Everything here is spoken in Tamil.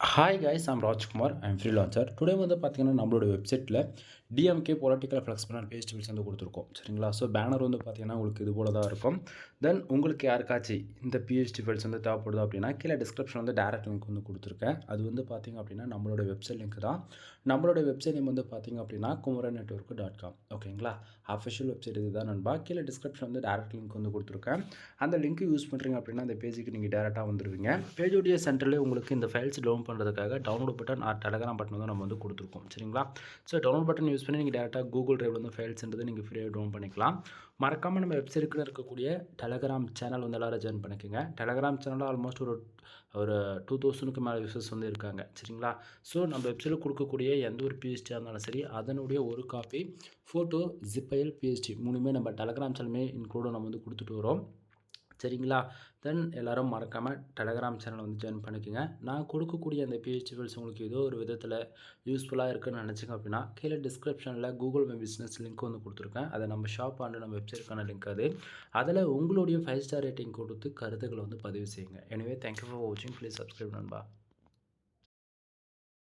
Hi guys, I'm Rajkumar. I'm freelancer. Today வந்து பார்த்தீங்கன்னா, நம்மளோட வெப்சைட்டில் டிஎம்கே பொலிட்டிக்கல் ஃப்ளெக்சிபிள் பேஜ் வந்து கொடுத்துருக்கோம். சரிங்களா? ஸோ பேனர் வந்து பார்த்தீங்கன்னா, உங்களுக்கு இது போல தான் இருக்கும். தென் உங்களுக்கு யாருக்காச்சும் இந்த பிஹெச்டி ஃபைல்ஸ் வந்து தேவைப்படுது அப்படின்னா, கீழே டிஸ்கிரிப்ஷன் வந்து டேரக்ட் லிங்க் வந்து கொடுத்துருக்கேன். அது வந்து பார்த்தீங்க அப்படின்னா, நம்மளோட வெப்சைட் லிங்க் தான். நம்மளோட வெப்சைட் நேம் வந்து பார்த்தீங்க அப்படின்னா, kumaranetwork.com. ஓகேங்களா? அஃபிஷியல் வெப்சைட் இதுதான் நண்பா. கீழே டிஸ்கிரிப்ஷன் வந்து டேரக்ட் லிங்க் வந்து கொடுத்துருக்கேன். அந்த லிங்க் யூஸ் பண்ணுறீங்க அப்படின்னா, அந்த பேஜுக்கு நீங்கள் டேரெக்டாக வந்துடுவீங்க. பேஜுடைய சென்டரில் உங்களுக்கு இந்த ஃபைல்ஸ் டவுன் பண்ணுறதுக்காக download button or Telegram button வந்து நம்ம வந்து கொடுத்துருக்கோம். சரிங்களா? ஸோ டவுன்லோட் பட்டன் யூஸ் பண்ணி நீங்கள் டேரெக்டாக கூகுள் டிரைவில் வந்து ஃபைல்ஸ்ன்றது நீங்கள் ஃப்ரீயாக டவுன் பண்ணிக்கலாம். மறக்காமல் நம்ம வெப்சைட்டுக்குள்ள இருக்கக்கூடிய டெலகிராம் சேனல் வந்து எல்லோரும் ஜாயின் பண்ணிக்கோங்க. டெலகிராம் சேனலில் ஆல்மோஸ்ட் ஒரு ஒரு 2000க்கு மேலே யூசர்ஸ் வந்து இருக்காங்க. சரிங்களா? ஸோ நம்ம வெப்சைட்டில் கொடுக்கக்கூடிய எந்த ஒரு பிஹெச்டியாக இருந்தாலும் சரி, அதனுடைய ஒரு காப்பி ஃபோட்டோ, ஜிப் பிஹெச்டி மூணுமே நம்ம டெலகிராம் சேனலுமே இன்க்ளூடும் நம்ம வந்து கொடுத்துட்டு வரோம். சரிங்களா? தென் எல்லோரும் மறக்காமல் டெலகிராம் சேனலை வந்து ஜாயின் பண்ணிக்கோங்க. நான் கொடுக்கக்கூடிய அந்த பிஹெச்டி ஃபைல்ஸ் உங்களுக்கு ஏதோ ஒரு விதத்தில் யூஸ்ஃபுல்லாக இருக்குன்னு நினச்சிங்க அப்படின்னா, கீழே டிஸ்கிரிப்ஷனில் கூகுள் மை பிஸ்னஸ் லிங்க் வந்து கொடுத்துருக்கேன். அதை நம்ம ஷாப் அண்ட் நம்ம வெப்சைட்டுக்கான லிங்க் அது. அதில் உங்களுடைய 5 ஸ்டார் ரேட்டிங் கொடுத்து கருத்துக்களை வந்து பதிவு செய்யுங்க. எனவே தேங்க்யூ ஃபார் வாட்சிங். ப்ளீஸ் சப்ஸ்கிரைப் நண்பா.